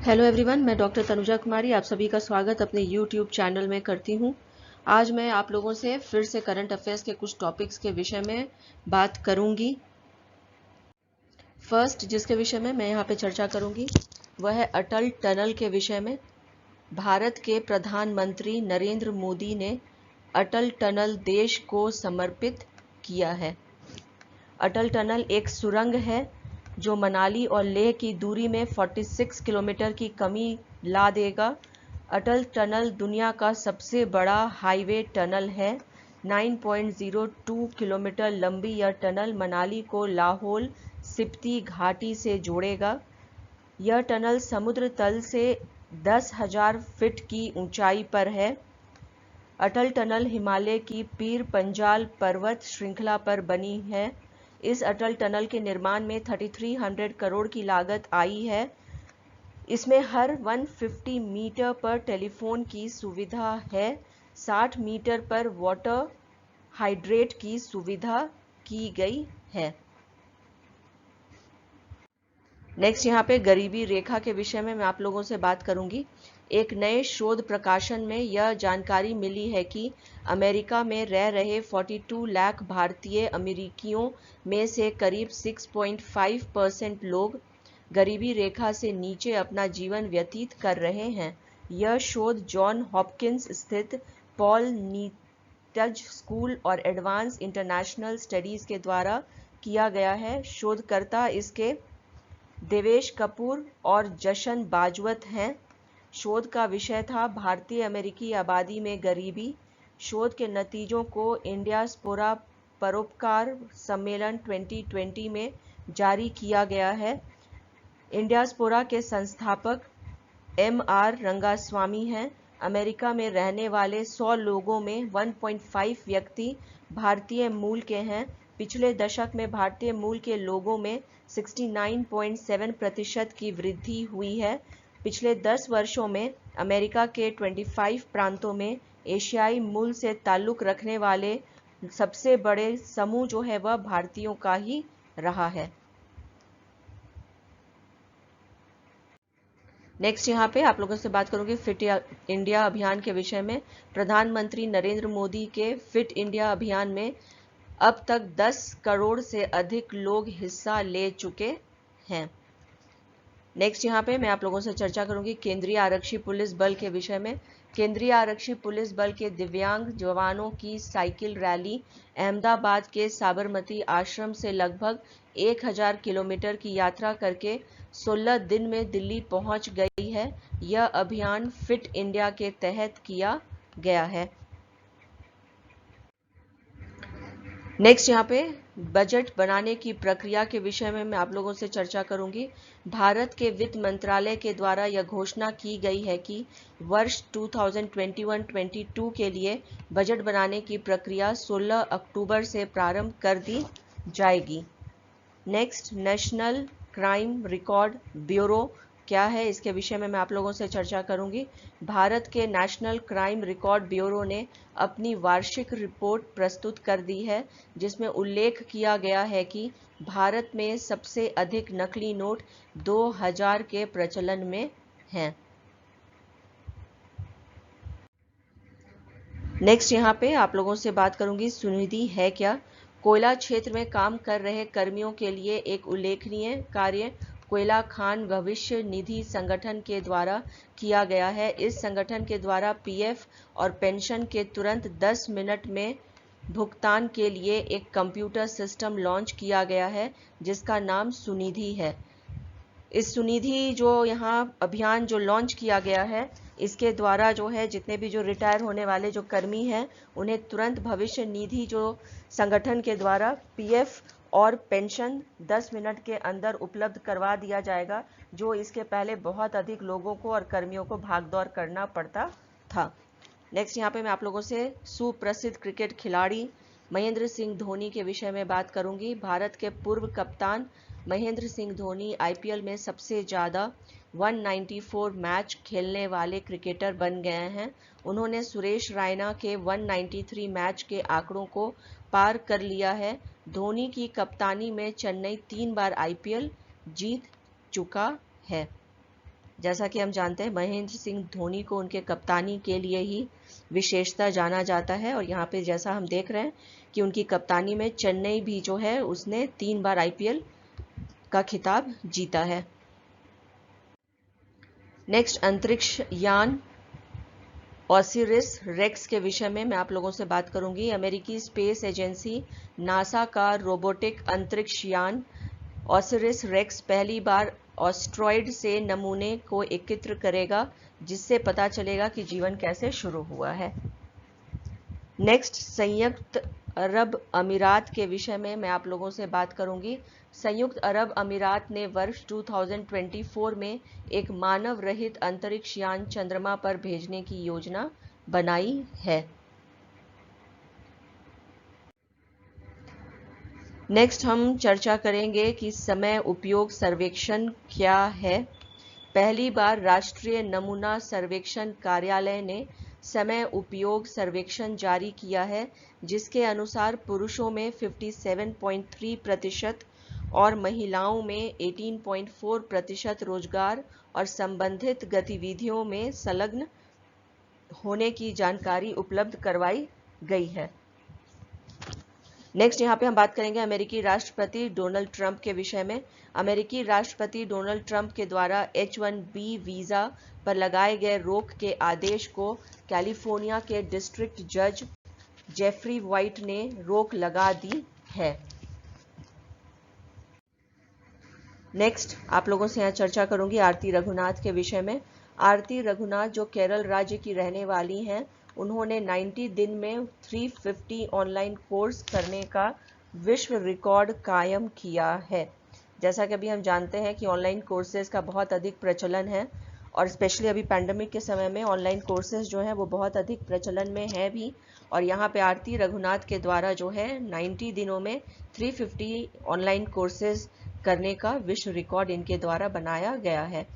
Hello everyone, मैं doctor Tanuja कुमारी आप सभी का स्वागत अपने यूट्यूब चैनल में करती हूँ। आज मैं आप लोगों से फिर से करंट अफेयर्स के कुछ टॉपिक्स के विषय में बात करूँगी। फर्स्ट जिसके विषय में मैं यहाँ पे चर्चा करूँगी वह है अटल टनल के विषय में। भारत के प्रधानमंत्री नरेंद्र मोदी ने अटल टनल देश को समर्पित किया है। अटल टनल एक सुरंग है जो मनाली और लेह की दूरी में 46 किलोमीटर की कमी ला देगा। अटल टनल दुनिया का सबसे बड़ा हाईवे टनल है। 9.02 किलोमीटर लंबी यह टनल मनाली को लाहौल स्पीति घाटी से जोड़ेगा। यह टनल समुद्र तल से 10,000 फीट की ऊंचाई पर है। अटल टनल हिमालय की पीर पंजाल पर्वत श्रृंखला पर बनी है। इस अटल टनल के निर्माण में 3300 करोड़ की लागत आई है। इसमें हर 150 मीटर पर टेलीफोन की सुविधा है। 60 मीटर पर वाटर हाइड्रेट की सुविधा की गई है। नेक्स्ट यहाँ पे गरीबी रेखा के विषय में मैं आप लोगों से बात करूंगी। एक नए शोध प्रकाशन में यह जानकारी मिली है कि अमेरिका में रह रहे 42 लाख भारतीय अमेरिकियों में से करीब 6.5% लोग गरीबी रेखा से नीचे अपना जीवन व्यतीत कर रहे हैं। यह शोध जॉन हॉपकिंस स्थित पॉल नीटज स्कूल और एडवांस इंटरनेशनल स्टडीज के द्वारा किया गया है। शोधकर्ता इसके देवेश कपूर और जशन बाजवत हैं। शोध का विषय था भारतीय अमेरिकी आबादी में गरीबी। शोध के नतीजों को इंडिया स्पोरा परोपकार सम्मेलन 2020 में जारी किया गया है। इंडिया स्पोरा के संस्थापक MR रंगास्वामी हैं। अमेरिका में रहने वाले 100 लोगों में 1.5 व्यक्ति भारतीय मूल के हैं। पिछले दशक में भारतीय मूल के लोगों में 69.7% की वृद्धि हुई है। पिछले 10 वर्षों में अमेरिका के 25 प्रांतों में एशियाई मूल से ताल्लुक रखने वाले सबसे बड़े समूह जो है वह भारतीयों का ही रहा है। नेक्स्ट यहाँ पे आप लोगों से बात करूंगी फिट इंडिया अभियान के विषय में। प्रधानमंत्री नरेंद्र मोदी के फिट इंडिया अभियान में अब तक 10 करोड़ से अधिक लोग हिस्सा ले चुके हैं। नेक्स्ट यहाँ पे मैं आप लोगों से चर्चा करूंगी केंद्रीय आरक्षी पुलिस बल के विषय में। केंद्रीय आरक्षी पुलिस बल के दिव्यांग जवानों की साइकिल रैली अहमदाबाद के साबरमती आश्रम से लगभग 1000 किलोमीटर की यात्रा करके 16 दिन में दिल्ली पहुंच गई है। यह अभियान फिट इंडिया के तहत किया गया है। नेक्स्ट यहाँ पे बजट बनाने की प्रक्रिया के विषय में मैं आप लोगों से चर्चा करूंगी। भारत के वित्त मंत्रालय के द्वारा यह घोषणा की गई है कि वर्ष 2021-22 के लिए बजट बनाने की प्रक्रिया 16 अक्टूबर से प्रारंभ कर दी जाएगी। Next national crime record bureau क्या है, इसके विषय में मैं आप लोगों से चर्चा करूंगी। भारत के नेशनल क्राइम रिकॉर्ड ब्यूरो ने अपनी वार्षिक रिपोर्ट प्रस्तुत कर दी है जिसमें उल्लेख किया गया है कि भारत में सबसे अधिक नकली नोट 2000 के प्रचलन में हैं। नेक्स्ट यहाँ पे आप लोगों से बात करूंगी सुनिधि है क्या। कोयला क्षेत्र में काम कर रहे कर्मियों के लिए एक उल्लेखनीय कार्य कोयला खान भविष्य निधि संगठन के द्वारा किया गया है। इस संगठन के द्वारा PF और पेंशन के तुरंत 10 मिनट में भुगतान के लिए एक कंप्यूटर सिस्टम लॉन्च किया गया है जिसका नाम सुनिधि है। इस सुनिधि जो यहाँ अभियान जो लॉन्च किया गया है इसके द्वारा जो है जितने भी जो रिटायर होने वाले जो कर्मी हैं उन्हें तुरंत भविष्य निधि जो संगठन के द्वारा PF और पेंशन 10 मिनट के अंदर उपलब्ध करवा दिया जाएगा, जो इसके पहले बहुत अधिक लोगों को और कर्मियों को भागदौड़ करना पड़ता था। नेक्स्ट यहाँ पे मैं आप लोगों से सुप्रसिद्ध क्रिकेट खिलाड़ी महेंद्र सिंह धोनी के विषय में बात करूंगी। भारत के पूर्व कप्तान महेंद्र सिंह धोनी IPL में सबसे ज़्यादा 194 मैच खेलने वाले क्रिकेटर बन गए हैं। उन्होंने सुरेश रायना के 193 मैच के आंकड़ों को पार कर लिया है। धोनी की कप्तानी में चेन्नई 3 बार IPL जीत चुका है। जैसा कि हम जानते हैं महेंद्र सिंह धोनी को उनके कप्तानी के लिए ही विशेषता जाना जाता है, और यहाँ पे जैसा हम देख रहे हैं कि उनकी कप्तानी में चेन्नई भी जो है उसने 3 बार आईपीएल का खिताब जीता है। नेक्स्ट, अंतरिक्ष यान ओसिरिस रेक्स के विषय में मैं आप लोगों से बात करूंगी। अमेरिकी स्पेस एजेंसी नासा का रोबोटिक अंतरिक्ष यान ओसिरिस रेक्स पहली बार एस्टेरॉयड से नमूने को एकत्र करेगा, जिससे पता चलेगा कि जीवन कैसे शुरू हुआ है। नेक्स्ट, संयुक्त अरब अमीरात के विषय में मैं आप लोगों से बात करूंगी। संयुक्त अरब अमीरात ने वर्ष 2024 में एक मानव रहित अंतरिक्ष यान चंद्रमा पर भेजने की योजना बनाई है। नेक्स्ट, हम चर्चा करेंगे कि समय उपयोग सर्वेक्षण क्या है। पहली बार राष्ट्रीय नमूना सर्वेक्षण कार्यालय ने समय उपयोग सर्वेक्षण जारी किया है, जिसके अनुसार पुरुषों में 57.3% और महिलाओं में 18.4% रोजगार और संबंधित गतिविधियों में संलग्न होने की जानकारी उपलब्ध करवाई गई है। नेक्स्ट, यहाँ पे हम बात करेंगे अमेरिकी राष्ट्रपति डोनाल्ड ट्रंप के विषय में। अमेरिकी राष्ट्रपति डोनाल्ड ट्रंप के द्वारा H-1B वीजा पर लगाए गए रोक के आदेश को कैलिफोर्निया के डिस्ट्रिक्ट जज जेफरी व्हाइट ने रोक लगा दी है। नेक्स्ट, आप लोगों से यहाँ चर्चा करूंगी आरती रघुनाथ के विषय में। आरती रघुनाथ जो केरल राज्य की रहने वाली हैं, उन्होंने 90 दिन में 350 ऑनलाइन कोर्स करने का विश्व रिकॉर्ड कायम किया है। जैसा कि अभी हम जानते हैं कि ऑनलाइन कोर्सेज का बहुत अधिक प्रचलन है, और स्पेशली अभी पैंडेमिक के समय में ऑनलाइन कोर्सेज जो हैं वो बहुत अधिक प्रचलन में है भी। और यहाँ पे आरती रघुनाथ के द्वारा जो है 90 दिनों में 350 ऑनलाइन कोर्सेज करने का विश्व रिकॉर्ड इनके द्वारा बनाया गया है।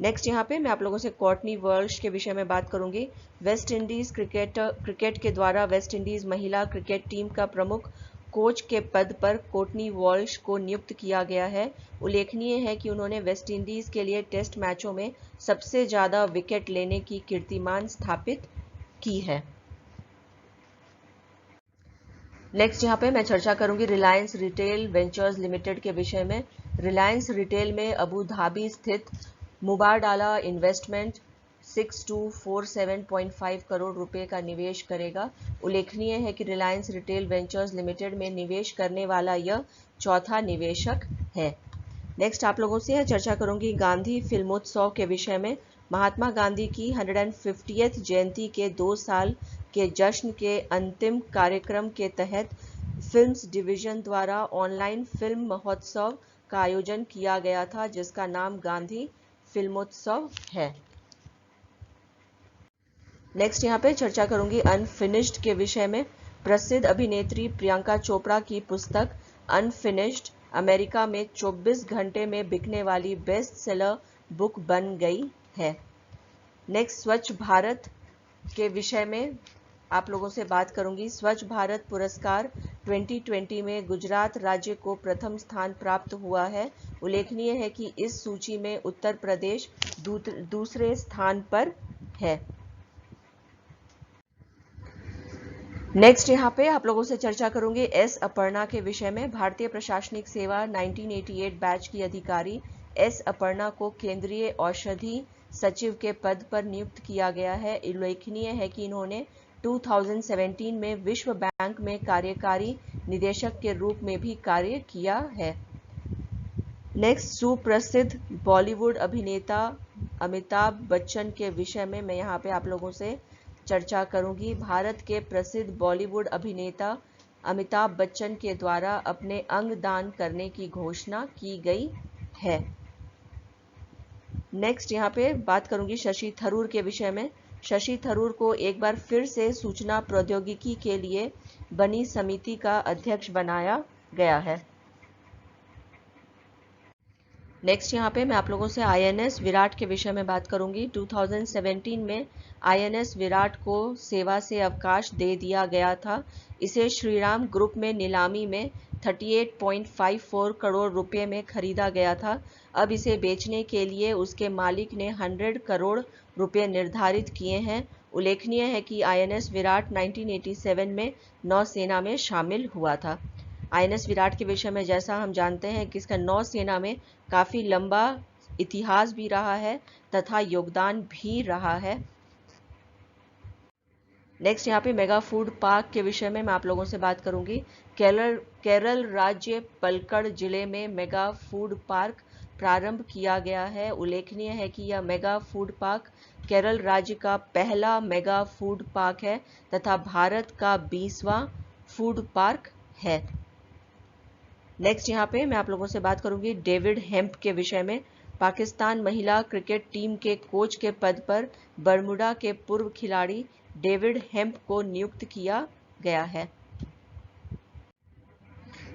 नेक्स्ट, यहाँ पे मैं आप लोगों से कोर्टनी वॉल्श के विषय में बात करूंगी। वेस्ट इंडीज क्रिकेट के द्वारा वेस्ट इंडीज महिला क्रिकेट टीम का प्रमुख कोच के पद पर कोर्टनी वॉल्श को नियुक्त किया गया है। उल्लेखनीय है कि उन्होंने वेस्ट इंडीज के लिए टेस्ट मैचों में सबसे ज्यादा विकेट लेने की कीर्तिमान स्थापित की है। नेक्स्ट, यहाँ पे मैं चर्चा करूंगी रिलायंस रिटेल वेंचर्स लिमिटेड के विषय में। रिलायंस रिटेल में अबू धाबी स्थित मुबाडाला इन्वेस्टमेंट 6247.5 करोड़ रुपए का निवेश करेगा। उल्लेखनीय है कि रिलायंस रिटेल वेंचर्स लिमिटेड में निवेश करने वाला यह चौथा निवेशक है। नेक्स्ट, आप लोगों से चर्चा करूंगी गांधी फिल्मोत्सव के विषय में। महात्मा गांधी की 150th जयंती के 2 साल के जश्न के अंतिम कार्यक्रम के तहत फिल्म्स डिवीजन द्वारा ऑनलाइन फिल्म महोत्सव का आयोजन किया गया था, जिसका नाम गांधी फिल्मोत्सव है। नेक्स्ट, यहाँ पे चर्चा करूंगी अनफिनिश्ड के विषय में। प्रसिद्ध अभिनेत्री प्रियंका चोपड़ा की पुस्तक अनफिनिश्ड अमेरिका में 24 घंटे में बिकने वाली बेस्ट सेलर बुक बन गई है। नेक्स्ट, स्वच्छ भारत के विषय में आप लोगों से बात करूंगी। स्वच्छ भारत पुरस्कार 2020 में गुजरात राज्य को प्रथम स्थान प्राप्त हुआ है। उल्लेखनीय है कि इस सूची में उत्तर प्रदेश दूसरे स्थान पर है। नेक्स्ट, यहाँ पे आप लोगों से चर्चा करूंगी एस अपर्णा के विषय में। भारतीय प्रशासनिक सेवा 1988 बैच की अधिकारी एस अपर्णा को केंद्रीय औषधि सचिव के पद पर नियुक्त किया गया है। उल्लेखनीय है कि इन्होंने 2017 में विश्व बैंक में कार्यकारी निदेशक के रूप में भी कार्य किया है। नेक्स्ट, सुप्रसिद्ध बॉलीवुड अभिनेता अमिताभ बच्चन के विषय में मैं यहाँ पे आप लोगों से चर्चा करूंगी। भारत के प्रसिद्ध बॉलीवुड अभिनेता अमिताभ बच्चन के द्वारा अपने अंग दान करने की घोषणा की गई है। नेक्स्ट, यहाँ पे बात करूंगी शशि थरूर के विषय में। शशि थरूर को एक बार फिर से सूचना प्रौद्योगिकी के लिए बनी समिति का अध्यक्ष बनाया गया है। नेक्स्ट, यहाँ पे मैं आप लोगों से INS विराट के विषय में बात करूंगी। 2017 में INS विराट को सेवा से अवकाश दे दिया गया था। इसे श्रीराम ग्रुप में नीलामी में 38.54 करोड़ रुपए में खरीदा गया था। अब इसे बेचने के लिए उसके मालिक ने 100 करोड़ रुपए निर्धारित किए हैं। उल्लेखनीय है कि आईएनएस विराट 1987 में नौसेना में शामिल हुआ था। आईएनएस विराट के विषय में जैसा हम जानते हैं कि इसका नौसेना में काफ़ी लंबा इतिहास भी रहा है तथा योगदान भी रहा है। नेक्स्ट यहाँ पे मेगा फूड पार्क के विषय में मैं आप लोगों से बात करूंगी। केरल राज्य पलक्कड़ जिले में मेगा फूड पार्क प्रारंभ किया गया है। उल्लेखनीय है कि यह मेगा फूड पार्क केरल राज्य का पहला मेगा फूड पार्क है तथा भारत का 20वां फूड पार्क है। नेक्स्ट यहाँ पे मैं आप लोगों से बात करूंगी डेविड हेम्प के विषय में। पाकिस्तान महिला क्रिकेट टीम के कोच के पद पर बरमुडा के पूर्व खिलाड़ी डेविड हेम्प को नियुक्त किया गया है।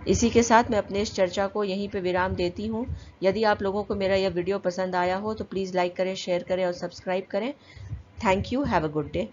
इसी के साथ मैं अपने इस चर्चा को यहीं पे विराम देती हूँ। यदि आप लोगों को मेरा यह वीडियो पसंद आया हो तो प्लीज़ लाइक करें, शेयर करें और सब्सक्राइब करें। Thank you. Have a good day.